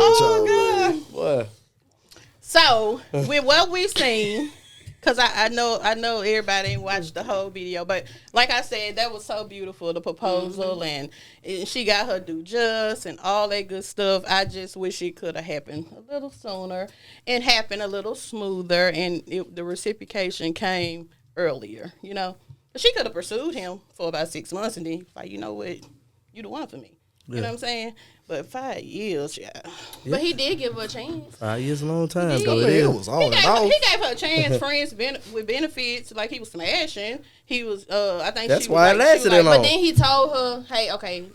Oh, God. What? So, with what we seen, because I know everybody ain't watched the whole video, but like I said, that was so beautiful, the proposal, and she got her due just and all that good stuff. I just wish it could have happened a little sooner and happened a little smoother, and the reciprocation came earlier, you know. But she could have pursued him for about 6 months and then, like, you know what, you the one for me. You know what I'm saying? But 5 years, yeah. But he did give her a chance. 5 years is a long time. Though It was on and off. He gave her a chance, friends with benefits. Like, he was smashing. He was, I think that's she why was it lasted that long. But then he told her, hey, okay,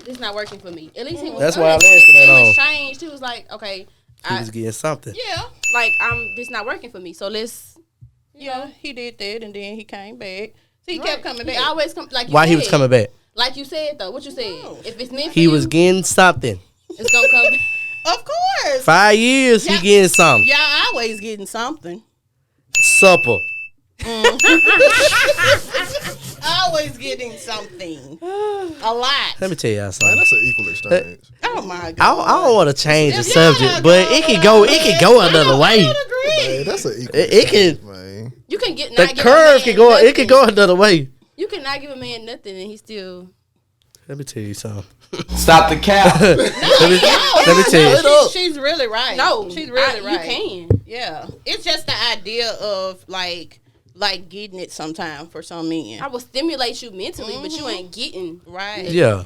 this not working for me. At least he was That's why I lasted that long. He was changed. He was like, okay. He was getting something. Yeah. Like, this not working for me. So let's, Yeah, he did that, and then he came back. So he kept coming back. He always come, like you Why said. he was coming back? Like you said, though. What you said. If it's meant for He you, was getting something. it's going to come back. Of course. 5 years, he getting something. Y'all always getting something. Supper. Always getting something. A lot. Let me tell y'all Man, something. that's an equal exchange. Oh, my God. I don't want to change the If y'all subject, not but going it could with go. us, It could go another way. I don't agree. Man, that's an equal It exchange, can. man. You can get The not give a curve man could go. It could nothing. go another way. You cannot give a man nothing and he still. Let me tell you something. Stop the cap. Let me tell you. She's really right. No, she's really right. You can. Yeah, it's just the idea of like getting it sometime for some men. I will stimulate you mentally, but you ain't getting Right. Yeah.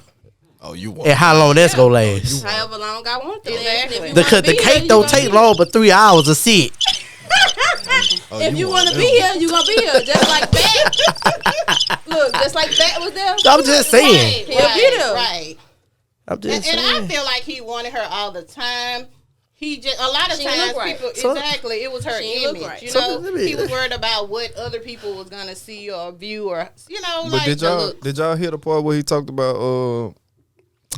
Oh, you want And how long that's gonna last? however long I want to. Exactly. The cake don't take long, but 3 hours to sit. Oh, If you want to be here, you gonna be here. Just like that. Look, just like that was there. I'm just saying. He'll be there. Right. I'm just And I saying. feel like he wanted her all the time. He just a lot of She ain't times look right. people So- exactly it was her She ain't look image. right. You So know, let me- he was worried about what other people was gonna see or view or But like did the y'all look. did y'all hear the part where he talked about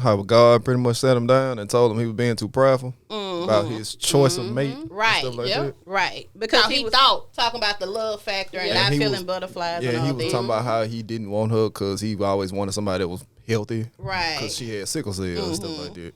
how God pretty much sat him down and told him he was being too prideful about his choice of mate, and Right. stuff like Yep. that. Right, because How he he was thought. talking about the love factor and Yeah, not he feeling was- butterflies. Yeah, and he all was that. talking about how he didn't want her because he always wanted somebody that was healthy Right. because she had sickle cell and stuff like that.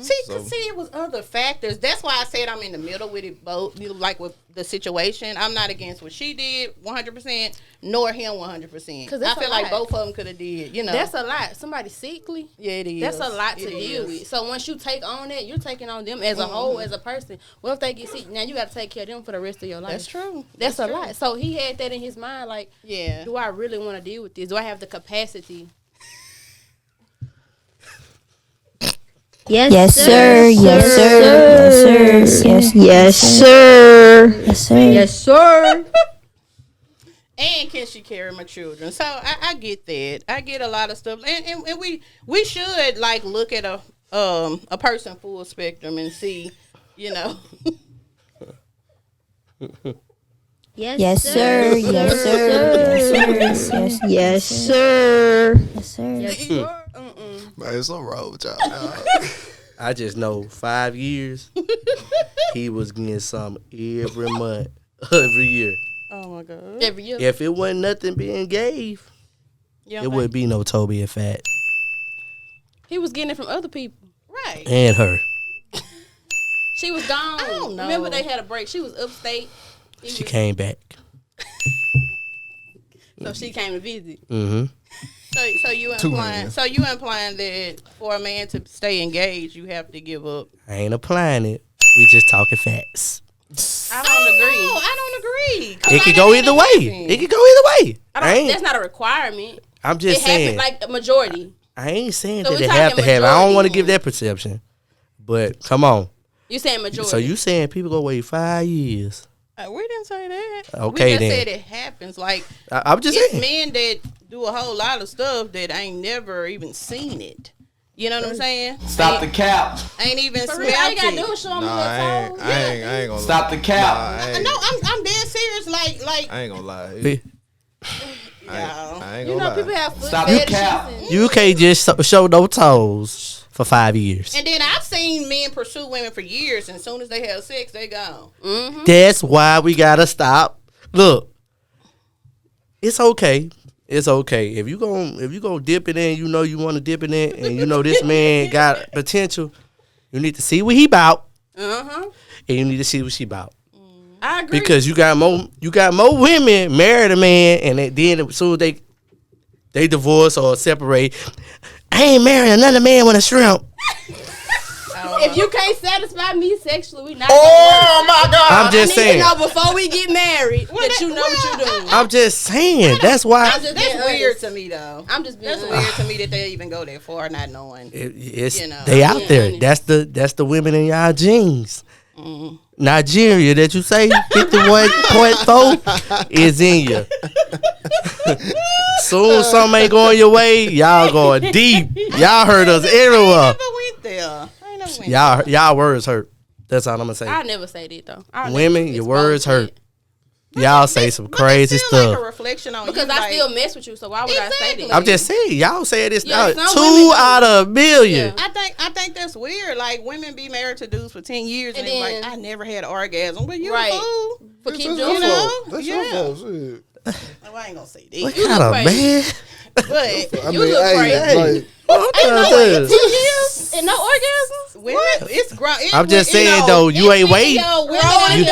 See, it was other factors. That's why I said I'm in the middle with it both. Like with the situation, I'm not against what she did 100%, nor him 100%. 'Cause I that's feel a like lot. both of them could have did. That's a lot. Somebody sickly. Yeah, it is. That's a lot to It deal is. with. So once you take on that, you're taking on them as a whole, as a person. What if they get sick? Now you got to take care of them for the rest of your life. That's true. That's a true. lot. So he had that in his mind. Like, Yeah. do I really want to deal with this? Do I have the capacity? Yes, sir. Yes, sir. Yes, sir. Yes, sir. Yes, sir. And can she carry my children? So I get that. I get a lot of stuff, and we should like look at a person full spectrum and see, you know. Yes, sir. Yes, sir. Yes, sir. Yes, sir. Yes, sir. Man, it's so wrong with y'all. I just know 5 years, he was getting something every month, every year. Oh my God. Every year. If it wasn't nothing being gave, Yeah, it wouldn't be no Tobe Fat He was getting it from other people. right. and her. She was gone. I don't know. Remember they had a break. She was upstate. She came back. So she came to visit. Mm-hmm. So you implying that for a man to stay engaged, you have to give up. I ain't applying it. We just talking facts. I don't agree. No, I don't agree. It could go either way. It could go either way. That's not a requirement. I'm just It saying. happens like a majority. I ain't saying So that we it have to talking happen. I don't want to majority. give that perception. But come on. You saying majority? So you saying people go wait 5 years? We didn't say that. Okay, we just then. said it happens. Like I'm just it's saying. men that do a whole lot of stuff that ain't never even seen it. You know what I'm saying? Stop the cap. Ain't even For smelled real, all you gotta it. do is show them Nah, your I toes. ain't gonna Stop lie. the cap. Nah, I ain't, No, I'm dead serious. Like I ain't gonna lie. y'all. I ain't You gonna know, lie. people have foot Stop the fetishes cap. and- You can't just show no toes for 5 years. And then I've seen men pursue women for years, and as soon as they have sex, they gone. That's why we gotta stop. Look, it's okay. It's okay if you gon' dip it in. You know you want to dip it in, and you know this man got potential. You need to see what he about, Uh-huh. and you need to see what she about. I agree. Because you got more women married a man, and then as soon as they divorce or separate, I ain't marrying another man with a shrimp. If you can't satisfy me sexually, we not. Oh my God! I'm just I need saying. to know before we get married that you know what you're doing. I'm just saying. That's why. I'm just That's being weird honest. to me, though. I'm just being That's honest. weird to me that they even go that far, not knowing. It's You know. they out Yeah, there. honest. That's the women in y'all jeans. Nigeria that you say 51.4 is in you. Soon as something ain't going your way, y'all going deep. Y'all heard us everywhere. I never went there. I never went Y'all words hurt. That's all I'm gonna say. I never say that though. I'll Women, never your expose words that. hurt. Y'all say some But crazy it's still stuff. like a reflection on Because you. I like, still mess with you, so why would I say Exactly. that? I'm just saying, y'all say this Yeah, now. some 2 women do. out of a million. Yeah. I think that's weird. Like women be married to dudes for 10 years and, And it's then- like I never had an orgasm. But you Right. a fool. For keep That's doing You your it. know? fault. That's Yeah. your fault. Shit. Oh, I ain't gonna say What that. kind of crazy. man? But I You mean, look hey, crazy. like, What I'm trying to tell you. And no orgasms? women, it's grown. I'm just saying though, you ain't wait. Yo, women You-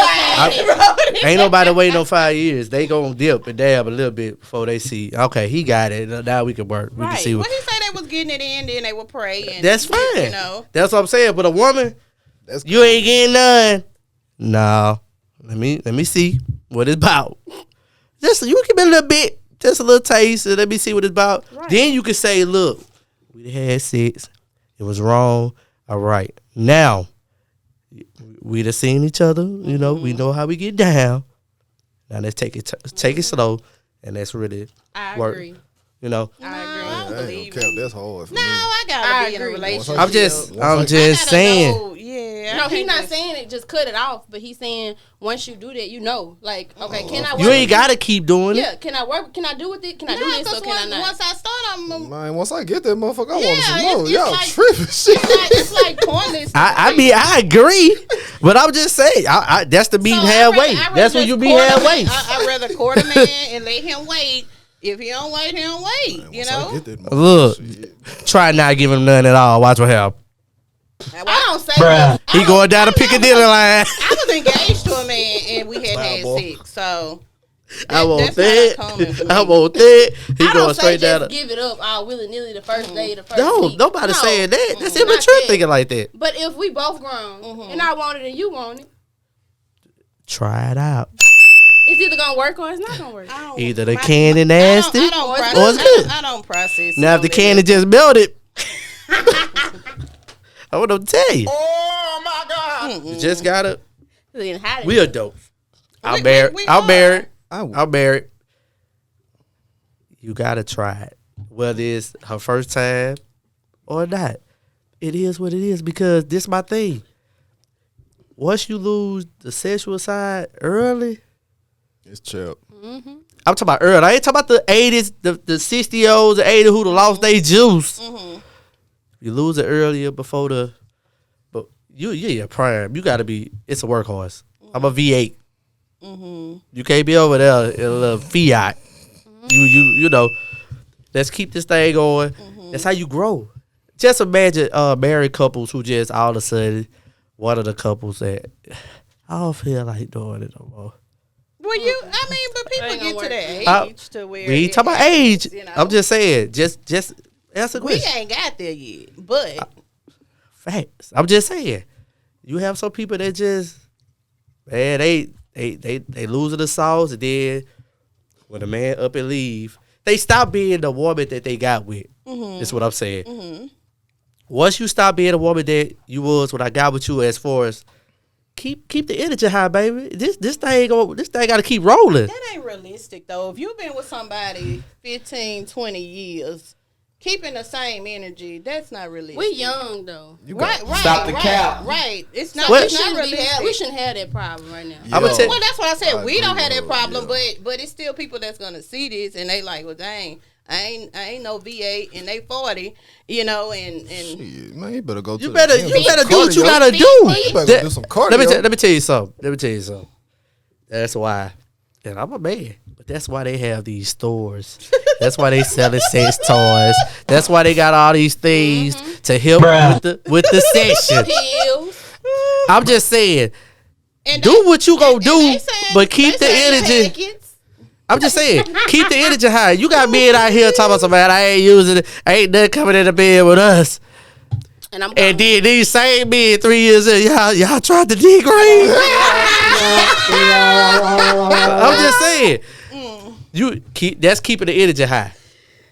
Ain't nobody waiting no 5 years. They gonna dip and dab a little bit before they see. Okay, he got it. Now we can work. We can Right. see Well, what. he said they was getting it in, then they would pray. And, That's fine. You know. That's what I'm saying. But a woman, that's you ain't getting none. No. Let me see what it's about. Just you give me a little bit, just a little taste, and let me see what it's about. Right. Then you can say, look, we had sex. It was wrong. All right. Now, we done seen each other. You know, we know how we get down. Now let's take it slow, and let's really I work. agree. You know, I agree. don't I ain't believe gonna it. count. That's hard for No, me. I gotta I be in a agree. relationship. I'm just I saying. Know, yeah. I No, he's think not that's- saying it. Just cut it off. But he's saying once you do that, you know, like, okay, can I? Work You ain't with gotta keep doing it? it. Yeah, can I work? Can I do with it? Can I do Nah, this or 'cause can I not? once I start, I'm. Man, once I get that motherfucker, I want Yeah, some it's- more. it's Y'all like- tripping shit. It's like pointless. I mean, I agree, but I'm just saying, I that's the meeting halfway. That's when you be halfway. I'd rather court a man and let him wait. If he don't wait, he don't wait. You Once I know. get that motherfucker, Look, shit. try not give him none at all. Watch what happen. I don't say that. He going down the Piccadilly line. I was engaged to a man and we hadn't had Fireball. sex, so I want that's not uncommon for that. me. I want that. He I going don't say straight down. just give it up all willy nilly the first day, the first No, week. nobody No. saying that. That's Not immature that. thinking like that. But if we both grown and I want it and you want it, Try it out. it's either gonna work or it's not gonna work. I don't- Either the my- candy nasty. I don't or it's process. or it's good. I don't process. Now if the candy just melted, I want to tell you. Oh my God! You just gotta. Then how We adults. I'm We married. I'm are. married. I w- I'm married. You gotta try it, whether it's her first time or not. It is what it is because this my thing. Once you lose the sexual side early, It's chill. I'm talking about early. I ain't talking about the 80s, the 60-year-olds, the 80s who done lost their juice. You lose it earlier before but you're your prime. You gotta be. It's a workhorse. I'm a V8. You can't be over there in a little Fiat. You know. Let's keep this thing going. That's how you grow. Just imagine married couples who just all of a sudden one of the couples that I don't feel like doing it no more. Well, I mean, but people Ain't get gonna to that work. age to where We ain't it talking about happens, age. you know? I'm just saying. Just answer the we question. ain't got there yet, but Facts. I'm just saying. You have some people that just man, they losing the sauce, and then when the man up and leave, they stop being the woman that they got with. That's what I'm saying. Once you stop being the woman that you was when I got with you, as far as keep the energy high, baby. This thing got to keep rolling. that ain't realistic though. If you've been with somebody 15, 20 years, keeping the same energy, that's not realistic. We young though. right. Stop the right, cap. Right. It's not. What? It's not realistic. We shouldn't have that problem right now. I'ma tell- Well, that's what I said. I We don't agree have that with problem, her, but it's still people that's gonna see this and they like, well, dang, I ain't no V8 and they 40, you know, and Shit, man, you better go to You the better gym. do Do some what you cardio. gotta do. You better That- do some cardio. Let me tell you something. That's why, and I'm a man, but that's why they have these stores That's why they selling sex toys. That's why they got all these things to help with the session. Pills. I'm just saying, And do what you gonna do, they saying- but keep they the saying energy. packets. I'm just saying, keep the energy high. You got men out here talking about somebody I ain't using it. Ain't nothing coming in the bed with us. And I'm And then these same men 3 years in, y'all tried to degrade. I'm just saying, that's keeping the energy high.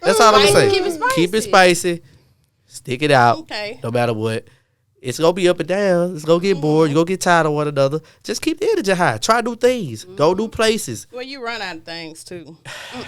That's all I'm gonna say. Keep it spicy. Stick it out. Okay. No matter what. It's gonna be up and down. It's gonna get bored. You're gonna get tired of one another. Just keep the energy high. Try new things. Go new places. Well, you run out of things too.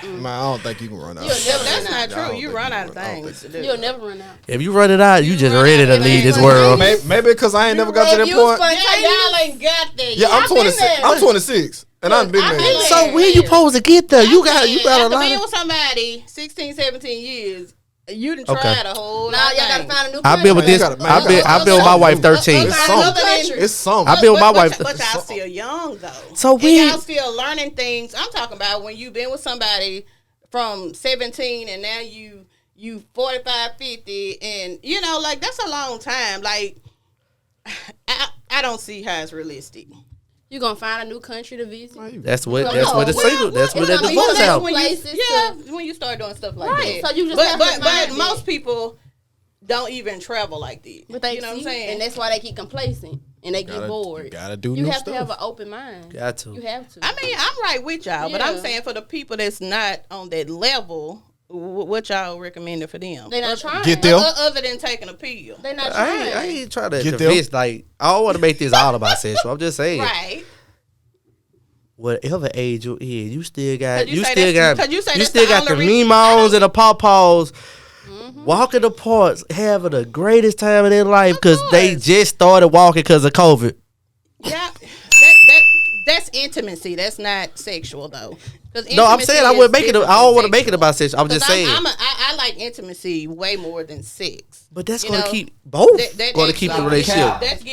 Man, I don't think you can run out. That's not I true. don't You think run you out of run- I don't things to think do. You'll never run out. If you run it out, you just run ready out to of leave this things. world. Maybe because I ain't never got to that point. Y'all ain't got that. Yeah, I'm Y'all been 26. there. I'm 26, and I've been I've there. been there. So when you supposed to get there? You got a After lot being of. with somebody 16, 17 years, you done Okay. tried a whole Now lot y'all of gotta things. find a new I've been with country. this. Man, I've been with my wife 13. It's Other something. than- It's something. I've been with my wife. But y'all still young though. So and we- y'all still learning things. I'm talking about when you've been with somebody from 17 and now you 45, 50, and you know, like that's a long time. Like I don't see how it's realistic. You gonna find a new country to visit. That's what the single. That's what It's the gonna be divorce like out. when places When you start doing stuff like Right, that. so you just have to but find it. most people don't even travel like that. But they you know what I'm saying? and that's why they keep complacent and they get bored. You gotta do You new have stuff. to have an open mind. Got to. You have to. I mean, I'm right with y'all, but I'm Yeah. saying for the people that's not on that level, what y'all recommending for them? They not trying. Get there. Other than taking a pill. They not trying. I ain't trying to Get convince. Like I don't want to make this all about sexual. I'm just saying. Right. Whatever age you're in, you still got Cause you you say still that's- got cause you say you that's still the got the only reason- lemons and the pawpaws walking the parks, having the greatest time of their life because they course. just started walking because of COVID. Yeah. That's intimacy. That's not sexual though. No, I'm saying I wouldn't make it. I don't want to make it about sex. I'm just saying. I like intimacy way more than sex. But that's You going to know, keep both that going to keep the actually- relationship. That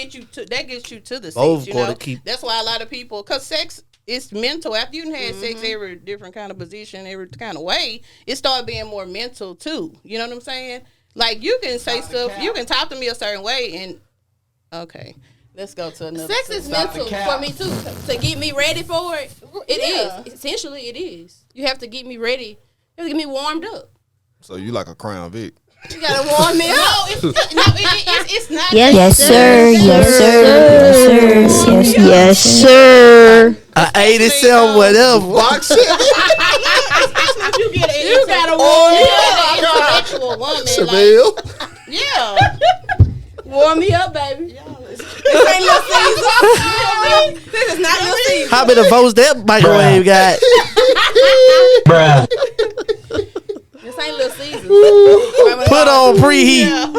gets you to the Both sex. You gonna know, keep- that's why a lot of people, because sex is mental. After you done had sex Mm-hmm. every different kind of position, every kind of way, it started being more mental too. You know what I'm saying? Like you can say stuff, you can talk to me a certain way, and okay, let's go to another. Sex is subject. mental for me too. To get me ready for it, Yeah. is. Essentially, it is. You have to get me ready. You have to get me warmed up. So you like a Crown Vic? You gotta warm me No, up. it's not. Yes, sir. Yes, sir. Yes, sir. I 87, whatever. Box shit. You gotta warm up. Intellectual woman. Like, Chevelle. yeah. Warm me up, baby. This ain't Little Caesar. This is not Little Caesar. How many votes that microwave got? Bruh. This ain't Little Caesar. Put on preheat.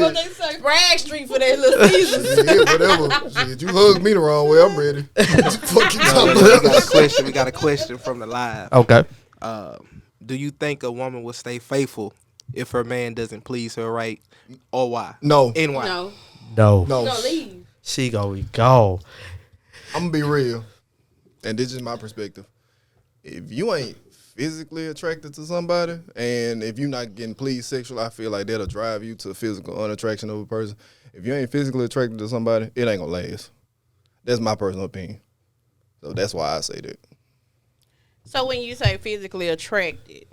What they say? Bragg Street for that Little Caesar. Yeah, whatever. Shit, you hugged me the wrong way. I'm ready. Fuck you talking We about? got a question. We got a question from the live. Okay. Do you think a woman will stay faithful if her man doesn't please her right, or why? No. And why? No, No. No. don't leave. She gonna be gone. I'm gonna be real, and this is my perspective. If you ain't physically attracted to somebody, and if you're not getting pleased sexually, I feel like that'll drive you to physical unattraction of a person. If you ain't physically attracted to somebody, it ain't gonna last. That's my personal opinion. So that's why I say that. So when you say physically attracted,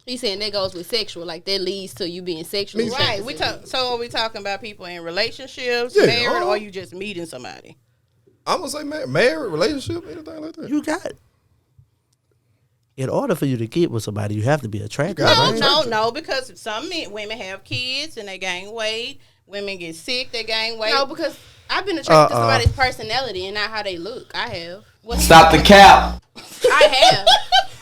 He's saying that goes with sexual, like that leads to you being sexually right? attracted. So are we talking about people in relationships, Yeah, married, or you just meeting somebody? I'm gonna say married, relationship, anything like that. You got it. In order for you to get with somebody, you have to be attracted. You got it. No, because some women have kids and they gain weight. Women get sick, they gain weight. No, because I've been attracted to somebody's personality and not how they look. I have. Stop the cap. I have.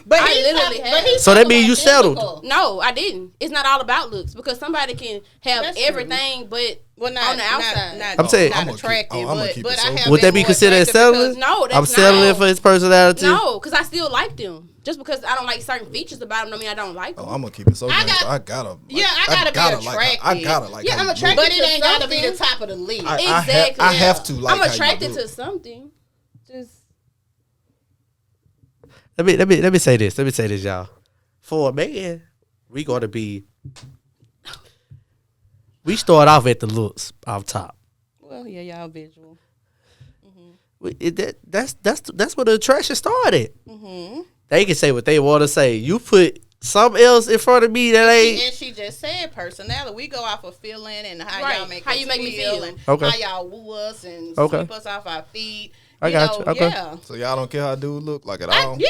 but I he's literally talking- have. but he's So that talking means you about settled. physical. No, I didn't. It's not all about looks because somebody can have That's true. everything, but Well, not on the outside. Not, I'm saying- not I'm gonna keep- attractive, I'm gonna keep but it I so- have Would been that be more considered attractive settling? because- no, that's I'm settling not. for his personality. No, because I still like them. Just because I don't like certain features about them, don't mean I don't like them. Oh, I'm gonna keep it so. I gangster. got- I gotta. Like, Yeah, I gotta be like her. I attracted. gotta like. Yeah, how I'm you attracted look. But it ain't gotta be the something. top of the list. Exactly. I have to like. I'm how you attracted look. to something. Just Let me say this. Let me say this, y'all. for a man, we start off at the looks off top. Well, yeah, y'all visual. That's where the attraction started. They can say what they want to say. You put something else in front of me that ain't. And she just said personality. We go off of feeling and how Right. y'all make How us you make me feel. and Okay. how y'all woo us and Okay. sweep us off our feet. I got you. Okay. Yeah. So y'all don't care how dude look like at all? Yeah,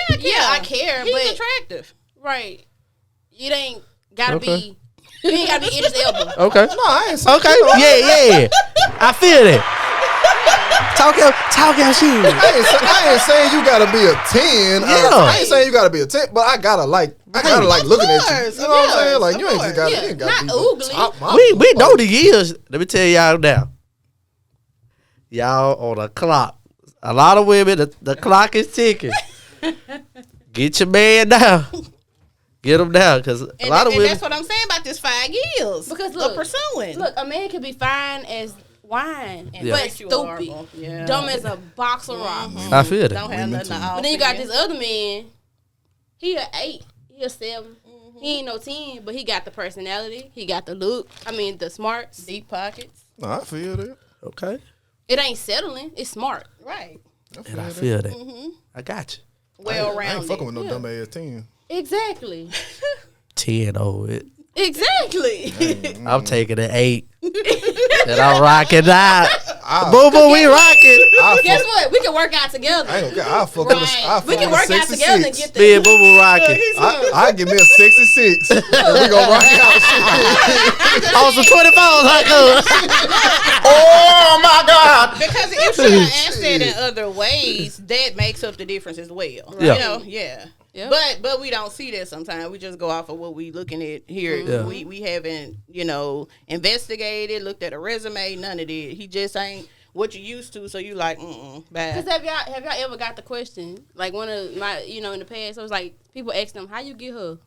I care, He's but attractive. right. It ain't gotta Okay. be. You ain't gotta be Idris Elba. Okay. No, I ain't saying. Okay. Yeah. I feel it. Talk your shit. I ain't saying you gotta be a 10. Yeah. I ain't saying you gotta be a 10, but I gotta like looking at you. You know what I'm saying? Like you ain't just gotta, Yeah, you ain't gotta not be oogly. top model. We know the years. Let me tell y'all now. Y'all on the clock. A lot of women, the clock is ticking. Get your man down. Get him down, because a lot of And women. that's what I'm saying about this 5 years. Because of look, pursuing. Look, a man can be fine as wine, And Yeah. but treat you stupid, horrible. Yeah. dumb as a box of rocks. I feel that. Don't have nothing to offer. But then you got this other man. He a 8. He a 7. He ain't no 10, but he got the personality. He got the look. I mean, the smarts. Deep pockets. No, I feel that. Okay. It ain't settling. It's smart. Right. And I feel that. I got you. Well I ain't rounded. fucking with no dumb ass 10. Exactly. 10 over it. Exactly. I'm taking an 8. And I'm rocking out. I- Boom, boom, we rocking. Guess what? We can work out together. I ain't gonna care. I'll fuck with a We can work out together and get Me and the. Boom Boom rocking. I give me a 66. We gonna rock out shit. On some 24s, huh, cuz? Oh my God. Because if she done answered it in other ways, that makes up the difference as well. Yeah. You know, yeah. Yeah. But we don't see that sometimes. We just go off of what we looking at here. Yeah. We haven't, investigated, looked at a resume, none of that. He just ain't what you used to, so you like, bad. Cause have y'all ever got the question, like one of my, in the past, it was like people ask them, how you get her?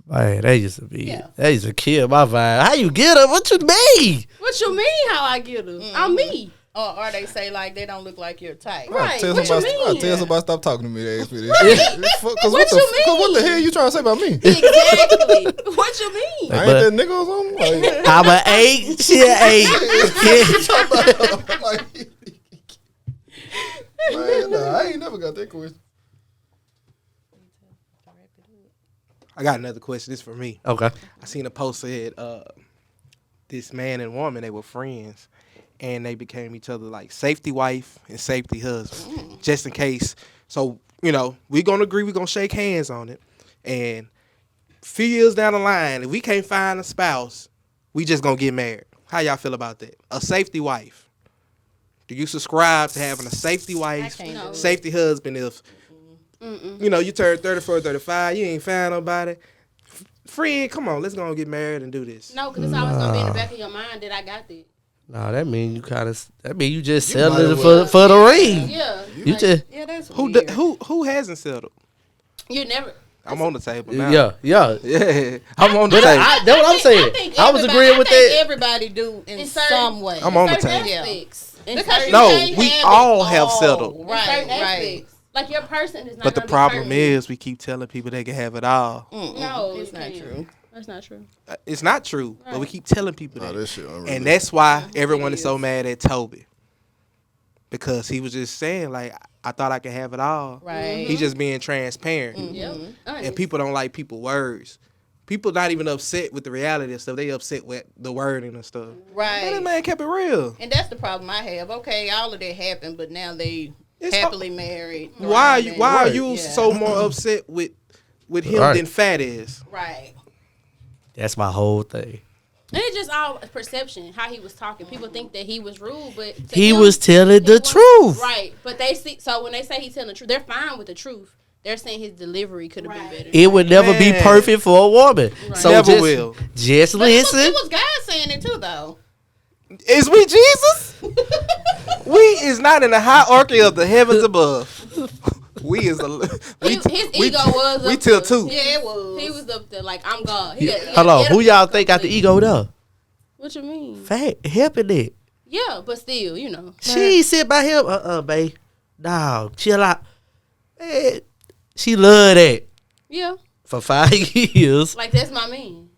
Man, they used to kill my vibe. How you get her? What you mean? What you mean how I get her? I'm me. Or they say like they don't look like your type. Right. Tell What you somebody, mean? tell somebody stop talking to me. They ask me this. What you What the mean? hell you trying to say about me? Exactly. What you mean? I ain't that nigga or something. Like, I'm an 8. She an 8. like, man, nah, I ain't never got that question. I got another question. This for me. Okay. I seen a post said this man and woman, they were friends, and they became each other like safety wife and safety husband, just in case. So we gonna agree, we gonna shake hands on it, and few years down the line, if we can't find a spouse, we just gonna get married. How y'all feel about that? A safety wife. Do you subscribe to having a safety wife, can't do it. safety husband if you turn 34, 35, you ain't found nobody? Friend, come on, let's go and get married and do this. No, because it's always gonna be in the back of your mind that I got that. No, that mean you just might settling as well. for the ring. Yeah. You just Yeah, that's Who weird. who hasn't settled? You never. I'm on the table now. yeah. Yeah, I'm on the But table. that's what I'm saying. I was agreeing with that. Everybody do in certain- some way. I'm on the Certain table. aspects. In Because certain- you No, can't we have all it have all. settled. in Right, certain right. aspects. Like your person is not. But the gonna be problem perfect. is we keep telling people they can have it all. No, It's you not can't. true. That's not true. It's not true, but we keep telling people Oh, that. that shit unreal. And that's why everyone is so mad at Tobe. Because he was just saying, like, I thought I could have it all. Right. He's just being transparent. Yep. And people don't like people words. People not even upset with the reality of stuff. They upset with the wording and stuff. Right. Man, that man kept it real. And that's the problem I have. Okay, all of that happened, but now they It's happily married. Why are you Right. you so more upset with him Right. than Fat is? Right. That's my whole thing. And it's just all perception, how he was talking. People think that he was rude, but to He them, was telling the he was- truth. Right. But they see, so when they say he's telling the truth, they're fine with the truth. They're saying his delivery could have been better. It would never be Man. perfect for a woman. So Never just, will. Just But it listen. was guys saying it too, though. Is we Jesus? We is not in the hierarchy of the heavens above. We is His ego was we up till there. two. Yeah, it was. He was up there like, I'm God. He got Hold on. Who edible y'all think got the ego though? What you mean? Fat helping it. Yeah, but still, She ain't sit by him. Babe. No, chill out. Man, she love that. Yeah. for 5 years. Like that's my man.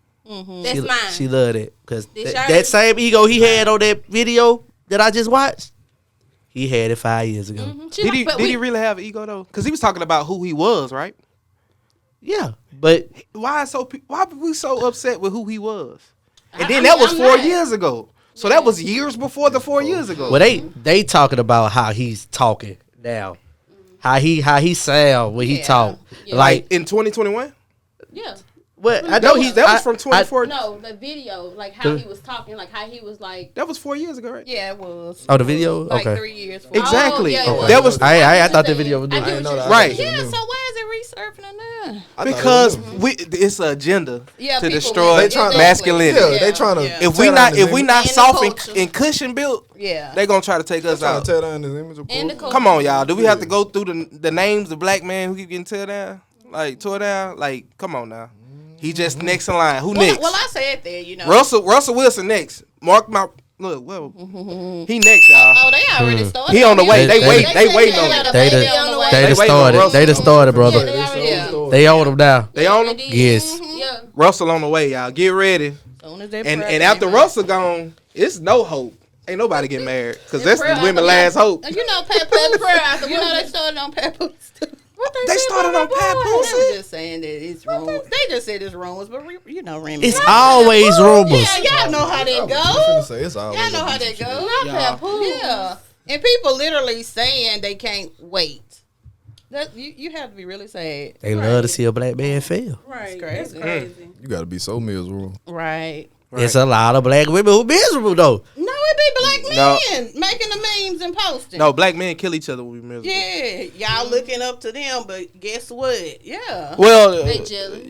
That's mine. She loved it because This that yours? same ego he had on that video that I just watched, he had it 5 years ago. Did he really have an ego though? Because he was talking about who he was, right? Yeah, but Why were we so upset with who he was? And then I that mean, was I'm 4 not. years ago. So that was years before the 4 years ago. well, they talking about how he's talking now, how he sound when he talk. Yeah. Like, in 2021? Yeah. well, I know he's That was from 2014. No, the video, like how he was talking, like how he was like. That was 4 years ago, right? Yeah, it was. Oh, the video? Like Okay. 3 years. Exactly. Oh, yeah, it was. That was I thought the video was I doing. get what you're saying. right. Yeah, so why is it resurfacing now? Because it's an agenda Yeah, to people destroy want- exactly. masculinity. Yeah, they trying to. Yeah. If we tear not down his not And the soft culture. and cushion built, Yeah. they gonna try to take us trying out. to tear down his image. Of And the course. culture. Come on, y'all. Do we have to go through the names of black men who keep getting tore down? Like tore down? Like, come on now. He just next in line. Who next? Well, I said that, you know. Russell Wilson next. Mark my look. Well, he next, y'all. Oh, they already started. He on the way. They They waiting on said him. They baby done- on the way. They They done waiting on started. Russell. They done started, brother. Yeah, they already Yeah. They own him now. They on him. Yes. Yeah. Russell on the way, y'all. Get ready. Soon as they And prep, after they- Russell gone, it's no hope. Ain't nobody get married because that's the Prayer women after- last hope. You know, Pepper. You know, they started on Pepper. They started on Pat They Pussy. were just saying that it's rumors. They just said it's rumors, but you know, Remy. It's always rumors. Yeah, y'all know how that I'm goes. finna say it's always Y'all know a how beef that shit. goes. Yeah. Yeah, and people literally saying they can't wait. That you have to be really sad. They love to see a black man fail. Right. It's crazy. That's crazy. You gotta be so miserable. Right. It's a lot of black women who miserable though. No, it be black No. men making the memes and posting. No, black men kill each other when we miserable. Yeah, y'all looking up to them, but guess what? Yeah. Well, They jealous.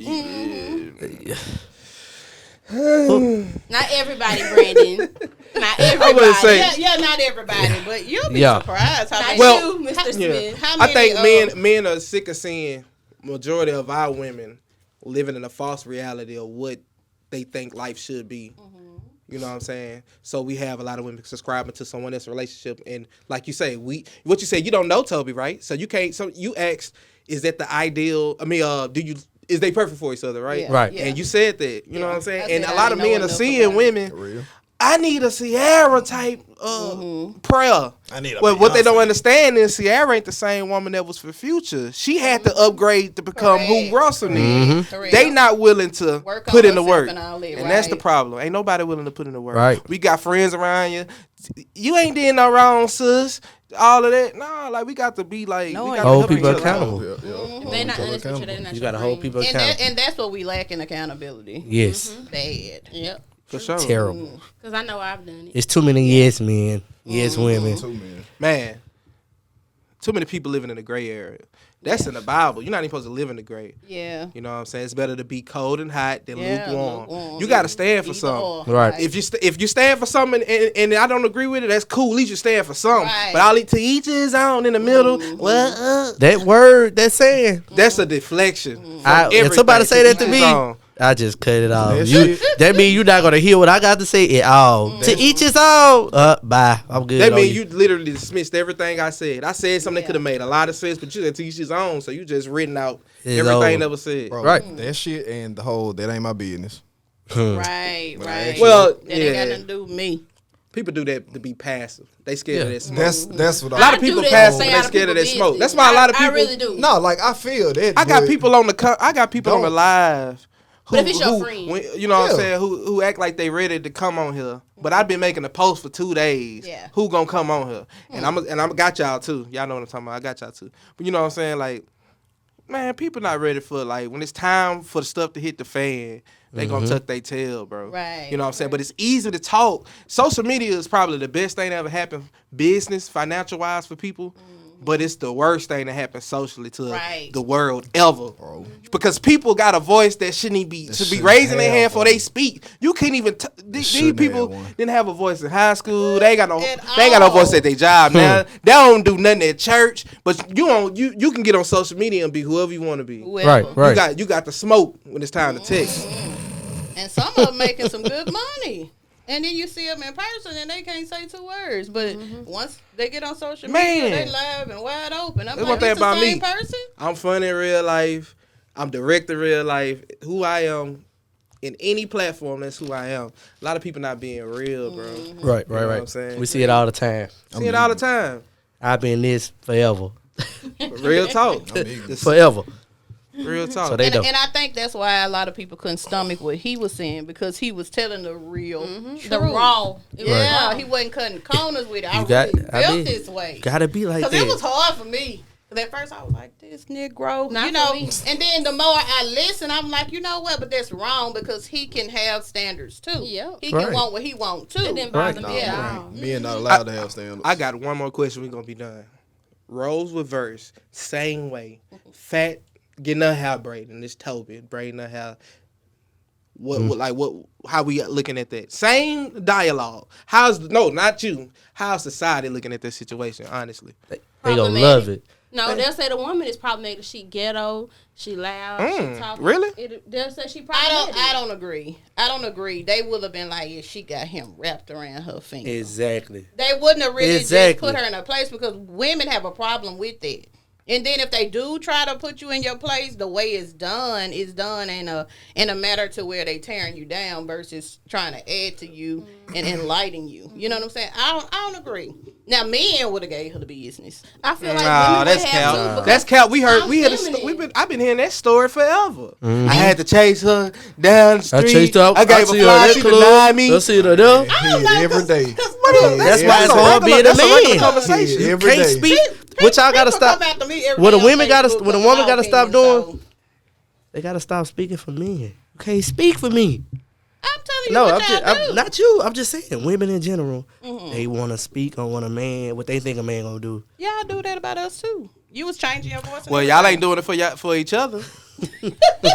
Not everybody, Brandon. Not everybody. gonna say- Yeah, not everybody, but you'll be Yeah. surprised how Not many. Well, you, Mr. Smith. How I many, think men are sick of seeing majority of our women living in a false reality of what they think life should be. You know what I'm saying? So we have a lot of women subscribing to someone else's relationship, and like you say, what you say, you don't know Toby, right? So you can't. So you asked, is that the ideal? I mean, is they perfect for each other, right? Yeah, Right. yeah. And you said that. You know what I'm saying? I And said a I lot of didn't know men are enough seeing about it. women. For real. I need a Sierra type prayer. I need a Well, what they don't Beyonce. understand is Sierra ain't the same woman that was for Future. She had to upgrade to become who Correct. Russell needs. Correct. They not willing to Work on put in the herself work, and all that, and that's the right. problem. Ain't nobody willing to put in the work. Right. We got friends around you. You ain't did no wrong, sis. All of that. No, like we got to be like No, we and- got to Hold help each people other out. accountable. Yeah, yeah. If they not honest with you, they not You your gotta hold friend. people And accountable. that's what we lack in accountability. Yes. Bad. Yep. For sure, Terrible. Cause I know I've done it. It's too many yes men, yes women. Too many. man. Too many people living in the gray area. That's in the Bible. You're not even supposed to live in the gray. Yeah. You know what I'm saying? It's better to be cold and hot than Yeah, lukewarm. You got to stand for Either something. or. Right. If you stand for something and I don't agree with it, that's cool. At least you stand for something. Right. But I'll to each his own in the middle. Well, That word, that saying. that's a deflection. from If somebody everything. say that to each me, his own. I just cut it off. That You, shit- that means you're not gonna hear what I got to say at all. To each his own. Bye. I'm good. That on means you literally dismissed everything I said. I said something that Yeah. could have made a lot of sense, but you said to each his own. So you just written out It's everything over. that was said. Bro, Right. That shit and the whole that ain't my business. Right. Right. Well, that ain't got yeah. nothing to do with me. People do that to be passive. They scared of Yeah. that smoke. That's what a lot of I do people that pass to when stay they out of scared of that people's smoke. business. That's why a lot of people. I really do. No, like I feel that. I got but people on the I got people on the Don't. live. Who, But if it's your who- friend. when- you know what I'm Yeah. saying? Who act like they ready to come on here? But I've been making a post for 2 days. Yeah. Who gonna come on here? And I'm got y'all too. Y'all know what I'm talking about. I got y'all too. But you know what I'm saying? Like, man, people not ready for like when it's time for the stuff to hit the fan. They gonna tuck their tail, bro. Right, You know what I'm saying? But it's easy to talk. Social media is probably the best thing that ever happened, business, financial wise for people. But it's the worst thing that happened socially to Right. the world ever. Bro. Because people got a voice that shouldn't be should be shouldn't raising their have hand before one. they speak. You can't even these shouldn't people have one. didn't have a voice in high school. They ain't got no At they ain't got no all. voice at their job now. They don't do nothing at church. But you can get on social media and be whoever you want to be. Whoever. Right. You got the smoke when it's time to text. And some of them making some good money. And then you see them in person and they can't say 2 words. But once they get on social media, Man. they live and wide open. I'm That's like, one thing it's the about same me. person? I'm funny in real life. I'm direct in real life. Who I am in any platform, that's who I am. A lot of people not being real, bro. Right. You know what I'm saying? We see it all the time. See it all the time. I've been this forever. Real talk. Forever. Real talk. So they don't. And I think that's why a lot of people couldn't stomach what he was saying, because he was telling the real truth. The raw. Yeah, Right. he wasn't cutting corners with it. I You got- really I felt mean, this way. Gotta be like Because that. it was hard for me. 'Cause at first I was like, this Negro, Not you know. for me. And then the more I listen, I'm like, you know what? But that's wrong, because he can have standards too. Yeah. He Right. can want what he want too. It didn't Right. bother me at all. Men not allowed to have standards. I got one more question. We gonna be done. Rose with verse, same way. Fat getting her hair braided. And this Tobe braiding her hair. How we looking at that? Same dialogue. Not you. How's society looking at this situation? Honestly, They gonna Problematic. love it. No, they'll say the woman is problematic. She ghetto. She loud. She talking. really? They'll say she I problematic. don't agree. I don't agree. They would have been like, if she got him wrapped around her finger. Exactly. They wouldn't have really Exactly. just put her in a place, because women have a problem with that. And then if they do try to put you in your place, the way it's done in a matter to where they tearing you down versus trying to add to you and enlighten you. You know what I'm saying? I don't agree. Now men would have gave her the business. I feel like Nah, women that's would have cap. too. That's cap. We heard. I'm We had. feminine. I've been hearing that story forever. I had to chase her down the I street. chased her. I gave her see her fly. at She that club. denied me. I see her there. Yeah, every day. That's why it's a hard regular- being a that's regular man. conversation. Yeah, You every can't day. speak. What y'all gotta People stop. come after me every What a day on woman gotta. Facebook What a for woman my gotta stop opinion, doing. They gotta stop speaking for men. You can't speak for me. I'm telling you No, what I'm, y'all just, do. I'm not you. I'm just saying, women in general, they want to speak on what they think a man gonna do. Y'all do that about us too. You was changing your voice. and Well, y'all ain't everything. doing it for each other.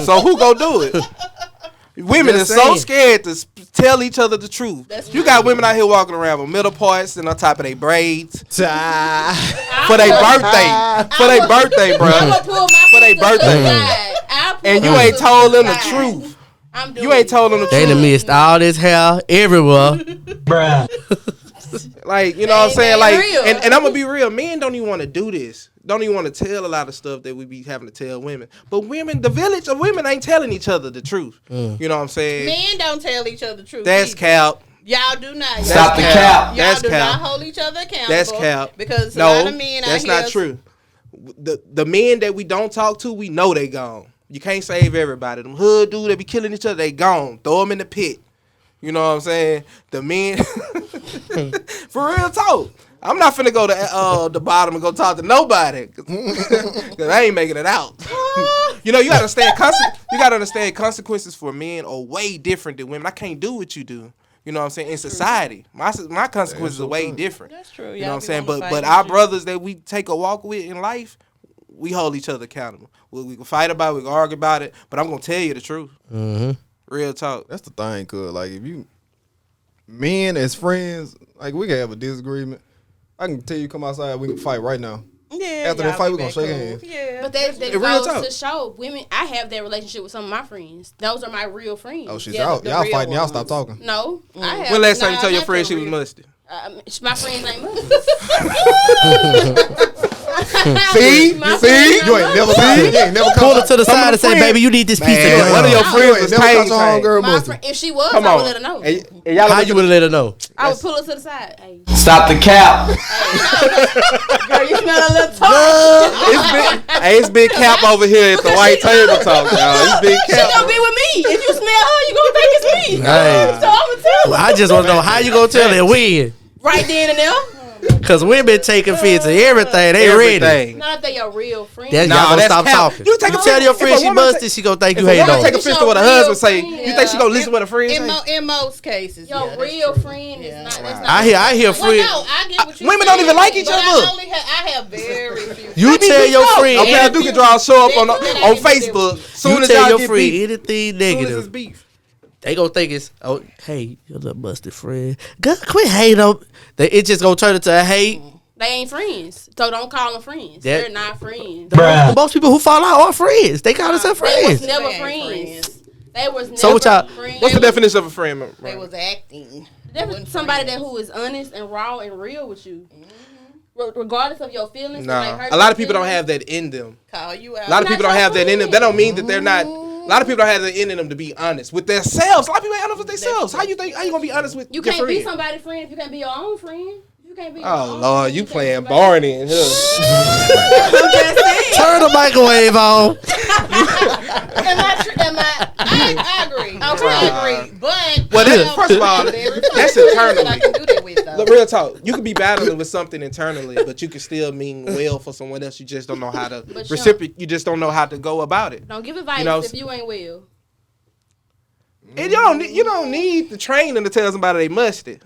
So who gonna do it? Women Just are so saying. scared to tell each other the truth. That's You got women out here walking around with middle parts and on top of their braids for their birthday. For their birthday, bro. I'm gonna pull my For they sister to the birthday. side. I'll pull And you my ain't sister told to them the side. truth. I'm doing You ain't told them the They done truth. missed all this hair everywhere. Bruh. Like, you know what I'm They saying? ain't Like, real. and I'm gonna be real. Men don't even want to do this. Don't even want to tell a lot of stuff that we be having to tell women. But women, the village of women ain't telling each other the truth. You know what I'm saying? Men don't tell each other the truth. That's either. cap. Y'all do not. Y'all Stop the do cap. not- Y'all That's do cap. not hold each other accountable. That's cap. Because a No, lot of men that's out not here, true. The men that we don't talk to, we know they gone. You can't save everybody. Them hood dudes that be killing each other, they gone. Throw them in the pit. You know what I'm saying? The men, for real talk. I'm not finna go to the bottom and go talk to nobody, cause I ain't making it out. You know, you gotta understand. You gotta understand consequences for men are way different than women. I can't do what you do. You know what I'm saying? In society, my consequences are way different. That's true. You know what I'm Y'all saying? be wanna But fight our and shit. brothers that we take a walk with in life, we hold each other accountable. We can fight about it, we can argue about it, but I'm gonna tell you the truth. Real talk. That's the thing, cuz like if you men as friends, like we can have a disagreement. I can tell you come outside, we can fight right now. Yeah, After that y'all fight, be we gonna back shake cool. hands. Yeah. But that Real goes talk. to show women. I have that relationship with some of my friends. Those are my real friends. Oh shit, Yeah, y'all, the y'all real fighting, y'all ones. stop talking. No, I have. When last time you nah, told your not friend for she was real. musty? My friends ain't musty. See? My See? friends You ain't ain't never musty. you ain't never Pull come her to the Some of side the and say, friends- "Baby, you need this piece of Man, gum." one of your You friends ain't was never caught Tang your Tang. homegirl My musty. friend, if she was, Come I would on. let her know. And y'all How you would have let her know? I would pull her to the side. Hey, Stop the cap. girl, you smell a little tart. It's big cap over here at the white table talk, y'all. It's big She cap. gonna be with me. If you smell her, you gonna think it's me. Hey. So I'ma tell her I just want to know how you gonna tell her when. right then and there. Cause women taking offense to everything. They ready. Everything. Not if they your real friend. That's Nah, y'all gonna that's stop cap. talking. You take You a tell friend- your if friend a she woman busted, she gonna think If you a hate woman on take her. a fist to what her husband say, friend, you think she gonna listen to what her friend in, say? in most cases, Your yeah, that's real true. friend is not. That's not. I hear Well, friend. no, I get what you Women don't even like each but other. I have very few. You tell your friend. Okay, I do can draw a show up on That Facebook. Soon You as tell y'all your get friend beef. anything Soon as it's negative. beef. They gonna think it's hey, your little busted friend. God, quit hating on. It just gonna turn into a hate. They ain't friends, so don't call them friends. They're not friends. Bruh. Most people who fall out are friends. They call themselves They was friends. never They ain't friends. They was never So what y'all- friends. What's the definition of a friend? They was acting. Somebody that who is honest and raw and real with you. regardless of your feelings. Nah, like, hurt a lot your of people don't feelings. have that in them. Call you out. A lot of Not people don't your have that in them. That don't mean that they're not. friend. A lot of people don't have that in them to be honest with themselves. A lot of people ain't honest with themselves. How you gonna be honest with You your can't be friend? somebody's friend if you can't be your own friend. You can't be your Oh own Lord, friend. you can't be playing somebody- Barney in here. Turn the microwave on. I agree. I agree. But Well, that, first of all, that's internally. I can do that with though. Look, real talk. You could be battling with something internally, but you can still mean well for someone else. You just don't know how to But reciprocate. You just don't know how to go about it. Don't give advice You know, if you ain't well. And you don't need the training to tell somebody they musty.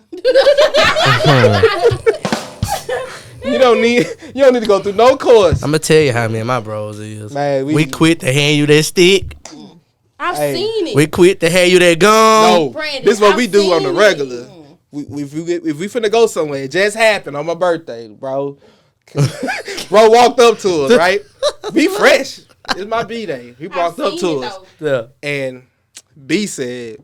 You don't need to go through no course. I'm gonna tell you how me and my bros is. Man, we quit to hand you that stick. I've Hey, seen it. We quit to hand you that gum. No, Brandon, this is what I've we do on the seen it. regular. If we finna go somewhere, it just happened on my birthday, bro. Bro walked up to us, right? Be fresh. It's my B-day. He walked up to us. Yeah. And B said,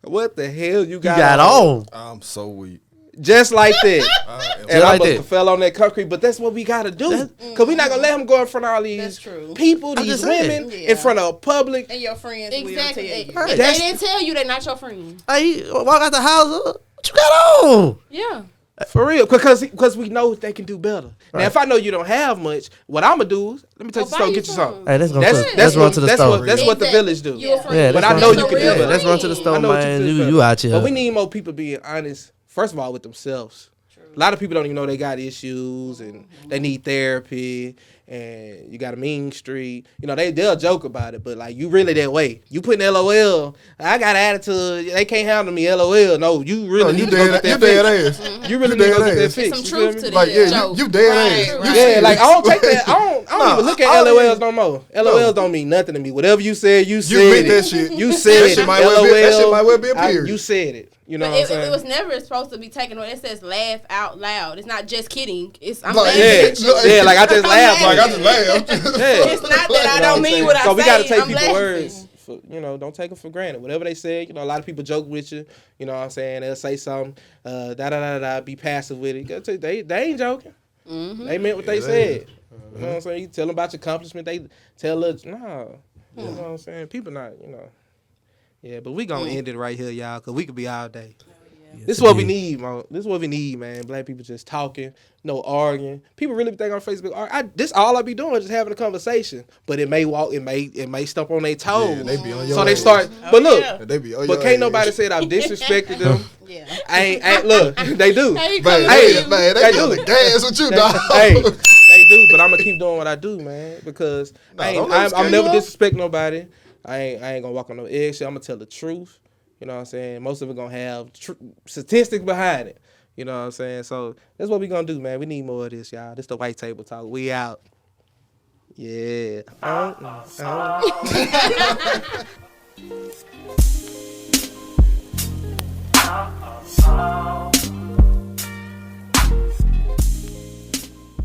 "What the hell you You got, got on. I'm so weak. Just like that." I And I like must that. have fell on that concrete, but that's what we gotta do. Cause we not gonna let him go in front of all these That's true. people, I'm these just saying. women, Yeah. in front of public. And your friends Exactly. will tell If you. they That's- didn't tell you, they're not your friend. Hey, walk out the house. What you got on? Yeah. For real, because we know they can do better. Now, Right. if I know you don't have much, what I'm gonna do is let me take Go you buy something, you get you some. something. Hey, let's go. That's Let's run to the store. That's what the Exactly. village do. You a friend. Yeah, But let's I run know to you the- can do yeah, better. Let's run to the store, I know what man. you do You out here. But we need more people being honest. First of all, with themselves. A lot of people don't even know they got issues and they need therapy. And you got a mean streak. You know, they'll joke about it, but like you really that way. You putting LOL. I got attitude. They can't handle me. LOL. No, you really you need to go get dead. that You dead fixed. ass. You really You need to go dead get that ass. fixed. Some You truth feel to me? this Like yeah, joke. you dead Right, ass. right. You Yeah, serious. like I don't take that. I don't Nah, even look at I don't LOLs even- no more. LOLs don't mean nothing to me. Whatever you said, you said meant it. that shit. You That said shit it. might well be- that shit might well be a LOL, period. you said it. You know But what I'm it saying? was never supposed to be taken away. It says laugh out loud. It's not just kidding. It's I'm Like, laughing yeah, at you. yeah. Like I just laughed. Like I Like, just laughed. yeah. It's not that I You know don't I'm mean saying? what I So say. we gotta take I'm people's laughing. words. For, don't take them for granted. Whatever they say, a lot of people joke with you. You know what I'm saying? They'll say something, da da da da. Be passive with it. You gotta tell you, they ain't joking. They meant what they said. You know what I'm saying? You tell them about your accomplishment. They tell us, no. You know what I'm saying? People not, Yeah, but we gonna end it right here, y'all, because we could be all day. This is what we need, man. This is what we need, man. Black people just talking, no arguing. People really think on Facebook, this all I be doing is just having a conversation. But it may stump on their toes. Yeah, they be on your So they ass. start. But look, yeah. They be on but your can't ass. nobody say I've disrespected them. Yeah. I ain't look. They do. Hey, Man, Hey, man, they they do. be on the gas with you, dog. Hey, they do. But I'm gonna keep doing what I do, man, because don't let them I'm scare never you up. disrespect nobody. I ain't gonna walk on no eggshell. I'm gonna tell the truth. You know what I'm saying? Most of it gonna have statistics behind it. You know what I'm saying? So that's what we gonna do, man. We need more of this, y'all. This the white table talk. We out. Yeah.